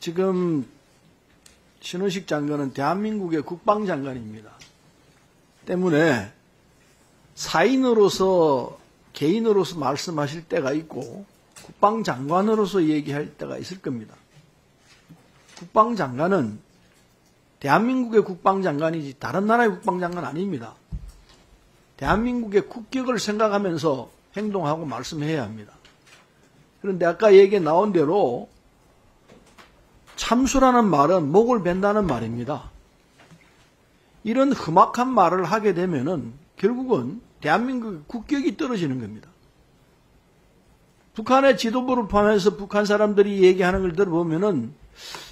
지금 신원식 장관은 대한민국의 국방장관입니다. 때문에 사인으로서 개인으로서 말씀하실 때가 있고 국방장관으로서 얘기할 때가 있을 겁니다. 국방장관은 대한민국의 국방장관이지 다른 나라의 국방장관 아닙니다. 대한민국의 국격을 생각하면서 행동하고 말씀해야 합니다. 그런데 아까 얘기 나온 대로 참수라는 말은 목을 벤다는 말입니다. 이런 험악한 말을 하게 되면은 결국은 대한민국의 국격이 떨어지는 겁니다. 북한의 지도부를 포함해서 북한 사람들이 얘기하는 걸 들어보면은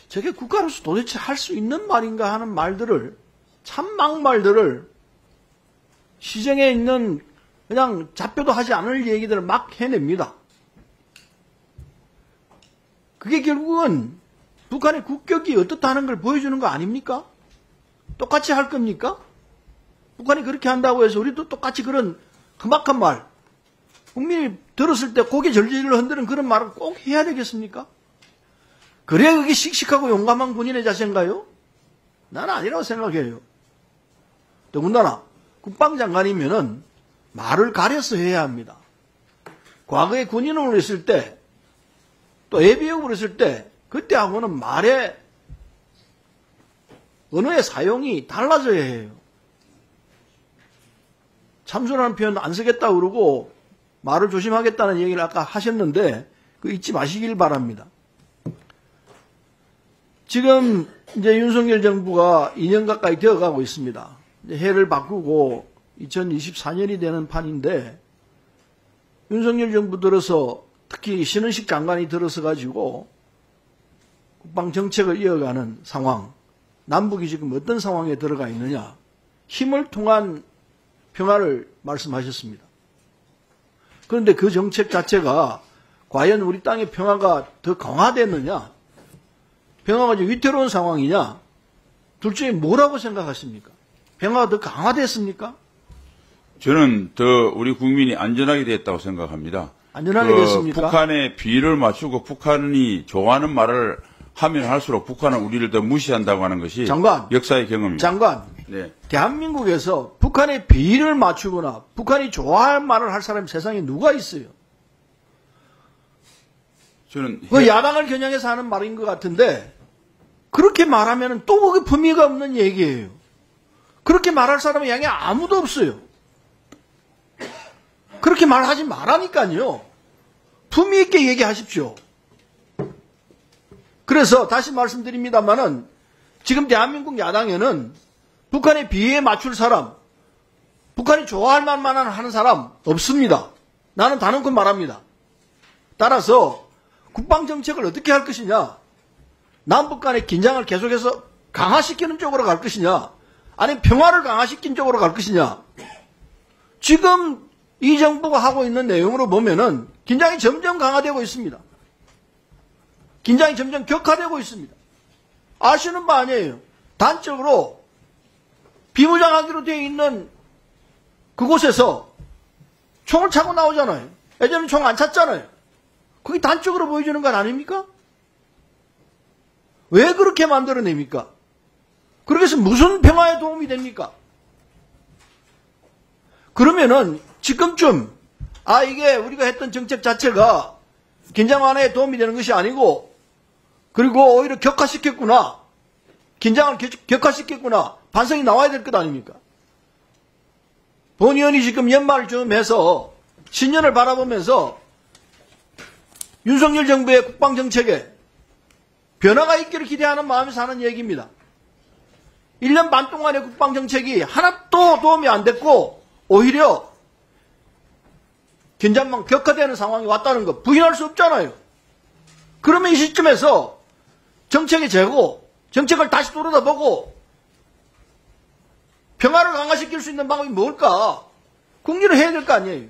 저게 국가로서 도대체 할 수 있는 말인가 하는 말들을, 참 막말들을, 시정에 있는 그냥 잡혀도 하지 않을 얘기들을 막 해냅니다. 그게 결국은 북한의 국격이 어떻다는 걸 보여주는 거 아닙니까? 똑같이 할 겁니까? 북한이 그렇게 한다고 해서 우리도 똑같이 그런 험악한 말, 국민이 들었을 때 고개 절절 흔드는 그런 말을 꼭 해야 되겠습니까? 그래야 그게 씩씩하고 용감한 군인의 자세인가요? 나는 아니라고 생각해요. 더군다나 국방장관이면은 말을 가려서 해야 합니다. 과거에 군인으로 했을 때, 또 예비역으로 했을 때, 그때하고는 말의 언어의 사용이 달라져야 해요. 참수라는 표현 안 쓰겠다고 그러고 말을 조심하겠다는 얘기를 아까 하셨는데 그거 잊지 마시길 바랍니다. 지금 이제 윤석열 정부가 2년 가까이 되어가고 있습니다. 이제 해를 바꾸고 2024년이 되는 판인데 윤석열 정부 들어서 특히 신원식 장관이 들어서 가지고 국방정책을 이어가는 상황, 남북이 지금 어떤 상황에 들어가 있느냐, 힘을 통한 평화를 말씀하셨습니다. 그런데 그 정책 자체가 과연 우리 땅의 평화가 더 강화됐느냐, 평화가 좀 위태로운 상황이냐, 둘 중에 뭐라고 생각하십니까? 평화가 더 강화됐습니까? 저는 더 우리 국민이 안전하게 됐다고 생각합니다. 안전하게 됐습니까? 북한의 비위를 맞추고 북한이 좋아하는 말을 하면 할수록 북한은 우리를 더 무시한다고 하는 것이 장관, 역사의 경험입니다. 장관, 네. 대한민국에서 북한의 비위를 맞추거나 북한이 좋아할 말을 할 사람이 세상에 누가 있어요? 저는 그 야당을 겨냥해서 하는 말인 것 같은데 그렇게 말하면 또 그게 품위가 없는 얘기예요. 그렇게 말할 사람은 양에 아무도 없어요. 그렇게 말하지 말라니까요. 품위 있게 얘기하십시오. 그래서 다시 말씀드립니다만은 지금 대한민국 야당에는 북한의 비위에 맞출 사람, 북한이 좋아할 만만 하는 사람 없습니다. 나는 단언코 말합니다. 따라서 국방정책을 어떻게 할 것이냐, 남북 간의 긴장을 계속해서 강화시키는 쪽으로 갈 것이냐, 아니면 평화를 강화시키는 쪽으로 갈 것이냐. 지금 이 정부가 하고 있는 내용으로 보면은 긴장이 점점 강화되고 있습니다. 긴장이 점점 격화되고 있습니다. 아시는 바 아니에요. 단적으로 비무장하기로 되어 있는 그곳에서 총을 차고 나오잖아요. 예전에는 총 안 찼잖아요. 그게 단적으로 보여주는 건 아닙니까? 왜 그렇게 만들어냅니까? 그렇게 해서 무슨 평화에 도움이 됩니까? 그러면은 지금쯤 이게 우리가 했던 정책 자체가 긴장 완화에 도움이 되는 것이 아니고 그리고 오히려 격화시켰구나. 긴장을 격화시켰구나. 반성이 나와야 될 것 아닙니까? 본 의원이 지금 연말쯤 해서 신년을 바라보면서 윤석열 정부의 국방정책에 변화가 있기를 기대하는 마음에서 하는 얘기입니다. 1년 반 동안의 국방정책이 하나도 도움이 안 됐고 오히려 긴장만 격화되는 상황이 왔다는 거 부인할 수 없잖아요. 그러면 이 시점에서 정책의 재고, 정책을 다시 돌아다보고 평화를 강화시킬 수 있는 방법이 뭘까? 궁리를 해야 될 거 아니에요.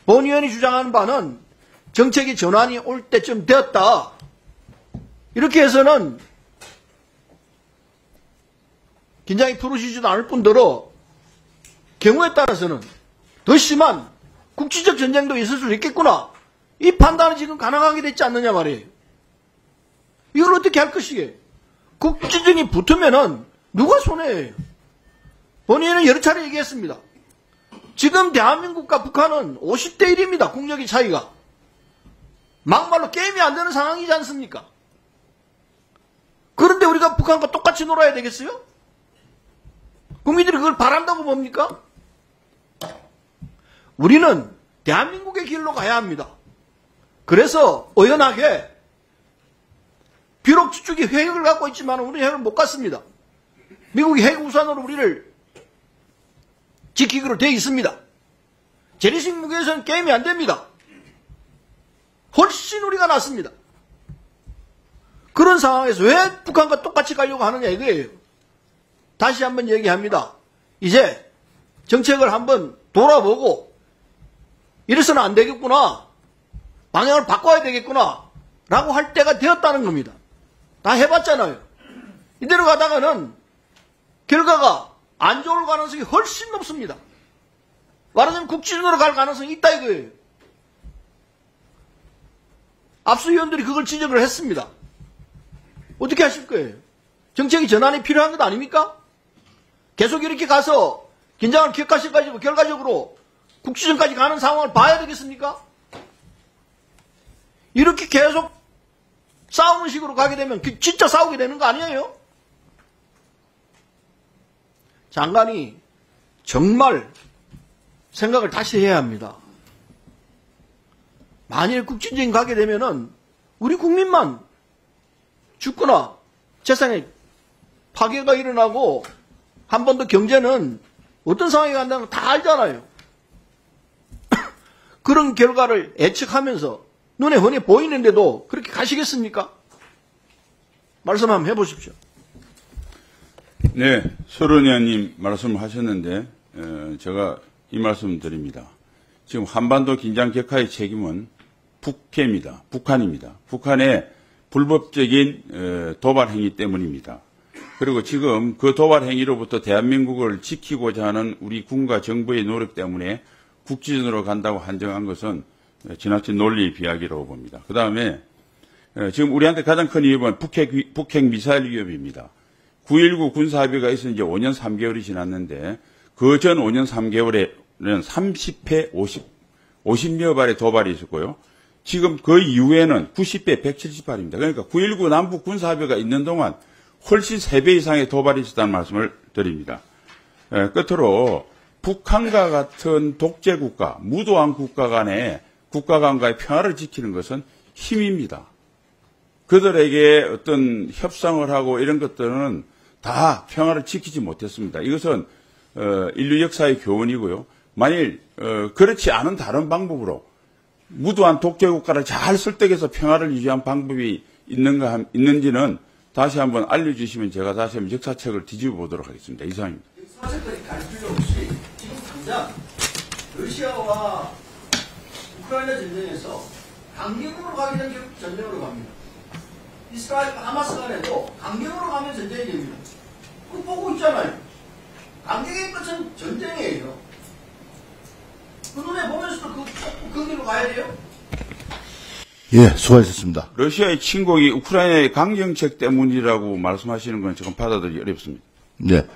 본 의원이 주장하는 바는 정책의 전환이 올 때쯤 되었다. 이렇게 해서는 긴장이 풀어지지도 않을 뿐더러 경우에 따라서는 더 심한 국지적 전쟁도 있을 수 있겠구나. 이 판단은 지금 가능하게 됐지 않느냐 말이에요. 이걸 어떻게 어떻게 할 것이에요? 국지전이 붙으면은 누가 손해예요? 본인은 여러 차례 얘기했습니다. 지금 대한민국과 북한은 50대 1입니다. 국력의 차이가. 막말로 게임이 안 되는 상황이지 않습니까? 그런데 우리가 북한과 똑같이 놀아야 되겠어요? 국민들이 그걸 바란다고 봅니까? 우리는 대한민국의 길로 가야 합니다. 그래서 의연하게 비록 저쪽이 핵을 갖고 있지만 우리는 핵을 못 갖습니다. 미국이 핵 우산으로 우리를 지키기로 되어 있습니다. 재래식 무기에서는 게임이 안 됩니다. 훨씬 우리가 낫습니다. 그런 상황에서 왜 북한과 똑같이 가려고 하느냐 이거예요. 다시 한번 얘기합니다. 이제 정책을 한번 돌아보고 이래서는 안 되겠구나. 방향을 바꿔야 되겠구나. 라고 할 때가 되었다는 겁니다. 다 해봤잖아요. 이대로 가다가는 결과가 안 좋을 가능성이 훨씬 높습니다. 말하자면 국지전으로 갈 가능성이 있다 이거예요. 압수위원들이 그걸 지적을 했습니다. 어떻게 하실 거예요? 정책의 전환이 필요한 것 아닙니까? 계속 이렇게 가서 긴장을 기억하셔가지고 결과적으로 국지전까지 가는 상황을 봐야 되겠습니까? 이렇게 계속 싸우는 식으로 가게 되면 진짜 싸우게 되는 거 아니에요? 장관이 정말 생각을 다시 해야 합니다. 만일 국진전 가게 되면은 우리 국민만 죽거나 재산에 파괴가 일어나고 한 번 더 경제는 어떤 상황이 간다는 거 다 알잖아요. 그런 결과를 예측하면서 눈에 훤히 보이는데도 그렇게 가시겠습니까? 말씀 한번 해보십시오. 네, 서른 의원님 말씀을 하셨는데 제가 이 말씀 드립니다. 지금 한반도 긴장 격화의 책임은 북해입니다. 북한입니다. 북한의 불법적인 도발 행위 때문입니다. 그리고 지금 그 도발 행위로부터 대한민국을 지키고자 하는 우리 군과 정부의 노력 때문에 국지전으로 간다고 한정한 것은 지나친 논리 비약이라고 봅니다. 그 다음에 지금 우리한테 가장 큰 위협은 북핵 미사일 위협입니다. 9.19 군사합의가 있은 지 5년 3개월이 지났는데 그 전 5년 3개월에는 30회 50여 발의 도발이 있었고요. 지금 그 이후에는 90배 170발입니다. 그러니까 9.19 남북 군사합의가 있는 동안 훨씬 3배 이상의 도발이 있었다는 말씀을 드립니다. 끝으로 북한과 같은 독재국가, 무도한 국가 간의 평화를 지키는 것은 힘입니다. 그들에게 어떤 협상을 하고 이런 것들은 다 평화를 지키지 못했습니다. 이것은 인류 역사의 교훈이고요. 만일 그렇지 않은 다른 방법으로 무도한 독재국가를 잘 설득해서 평화를 유지한 방법이 있는지는 다시 한번 알려주시면 제가 다시 한번 역사책을 뒤집어 보도록 하겠습니다. 이상입니다. 역사책까지 갈 필요 없이 지금 당장 러시아와 우크라이나 전쟁에서 강경으로 가게 되면 결국 전쟁으로 갑니다. 이스라엘과 하마스 간에도 강경으로 가면 전쟁이 됩니다. 그거 보고 있잖아요. 강경의 끝은 전쟁이에요. 그 눈에 보면서도 그 길로 가야 돼요? 예, 수고하셨습니다. 러시아의 침공이 우크라이나의 강경책 때문이라고 말씀하시는 건 조금 받아들이기 어렵습니다. 네.